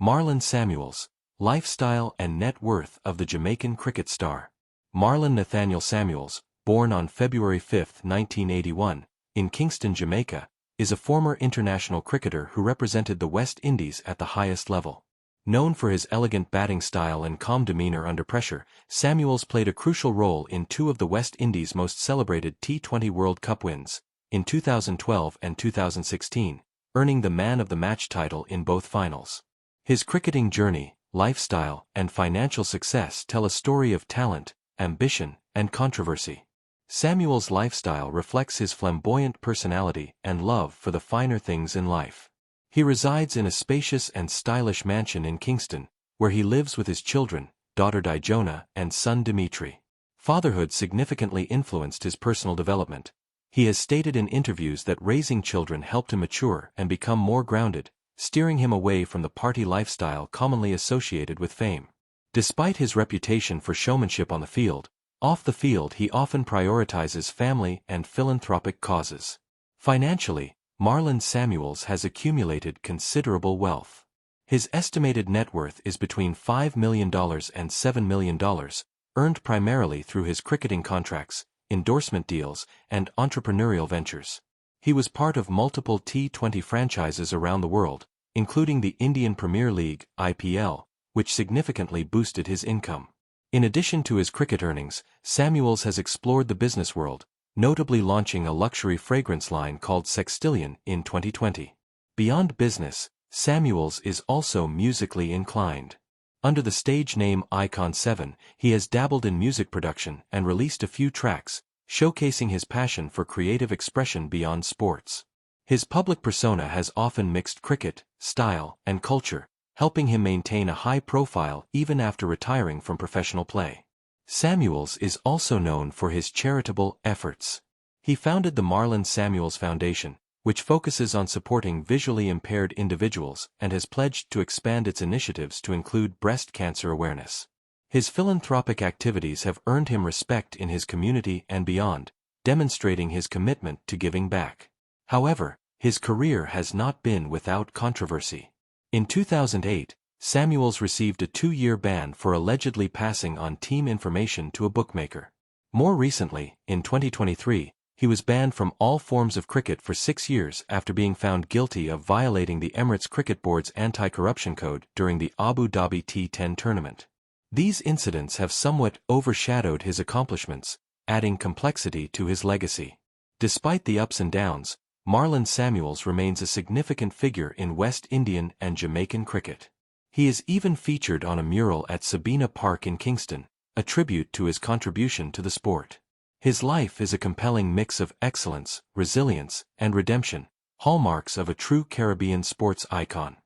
Marlon Samuels, lifestyle and net worth of the Jamaican cricket star. Marlon Nathaniel Samuels, born on February 5, 1981, in Kingston, Jamaica, is a former international cricketer who represented the West Indies at the highest level. Known for his elegant batting style and calm demeanor under pressure, Samuels played a crucial role in two of the West Indies' most celebrated T20 World Cup wins, in 2012 and 2016, earning the Man of the Match title in both finals. His cricketing journey, lifestyle, and financial success tell a story of talent, ambition, and controversy. Samuels' lifestyle reflects his flamboyant personality and love for the finer things in life. He resides in a spacious and stylish mansion in Kingston, where he lives with his children, daughter Dijona and son Dimitri. Fatherhood significantly influenced his personal development. He has stated in interviews that raising children helped him mature and become more grounded, steering him away from the party lifestyle commonly associated with fame. Despite his reputation for showmanship on the field, off the field he often prioritizes family and philanthropic causes. Financially, Marlon Samuels has accumulated considerable wealth. His estimated net worth is between $5 million and $7 million, earned primarily through his cricketing contracts, endorsement deals, and entrepreneurial ventures. He was part of multiple T20 franchises around the world, including the Indian Premier League (IPL), which significantly boosted his income. In addition to his cricket earnings, Samuels has explored the business world, notably launching a luxury fragrance line called Sextillion in 2020. Beyond business, Samuels is also musically inclined. Under the stage name Icon 7, he has dabbled in music production and released a few tracks, showcasing his passion for creative expression beyond sports. His public persona has often mixed cricket, style, and culture, helping him maintain a high profile even after retiring from professional play. Samuels is also known for his charitable efforts. He founded the Marlon Samuels Foundation, which focuses on supporting visually impaired individuals and has pledged to expand its initiatives to include breast cancer awareness. His philanthropic activities have earned him respect in his community and beyond, demonstrating his commitment to giving back. However, his career has not been without controversy. In 2008, Samuels received a 2-year ban for allegedly passing on team information to a bookmaker. More recently, in 2023, he was banned from all forms of cricket for 6 years after being found guilty of violating the Emirates Cricket Board's anti-corruption code during the Abu Dhabi T10 tournament. These incidents have somewhat overshadowed his accomplishments, adding complexity to his legacy. Despite the ups and downs, Marlon Samuels remains a significant figure in West Indian and Jamaican cricket. He is even featured on a mural at Sabina Park in Kingston, a tribute to his contribution to the sport. His life is a compelling mix of excellence, resilience, and redemption, hallmarks of a true Caribbean sports icon.